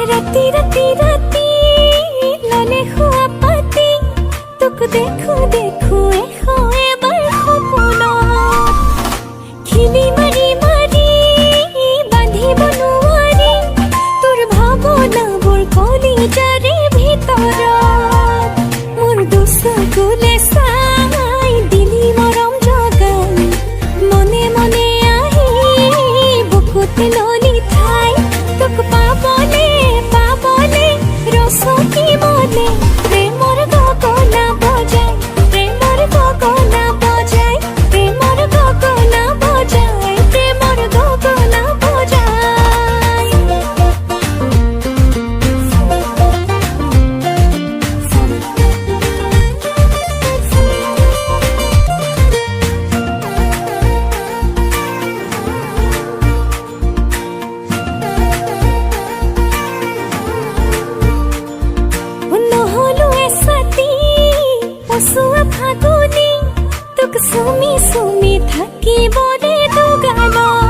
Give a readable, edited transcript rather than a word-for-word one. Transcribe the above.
राती राती राती लाले हुआ पाती तुक देखो देखो एखो एबार सपना খিলি মারি মারি বাঁধিব নোৱাৰি তোৰ ভাৱনাবোৰ কলিজাৰে ভিতৰত মোৰ দুচকুলে চাই দিলি মৰম জগাই মনে মনে আহি বুকুতে ললি ঠাই তোক পাবলে রসকি মনে প্রেমর গগনা বজায় প্রেমর গগনা বজায় প্রেমর গগনা বজায় প্রেমর গগনা বজায় পচুৱা ফাগুনি তোক চুমি চুমি থাকিবৰে দুগালত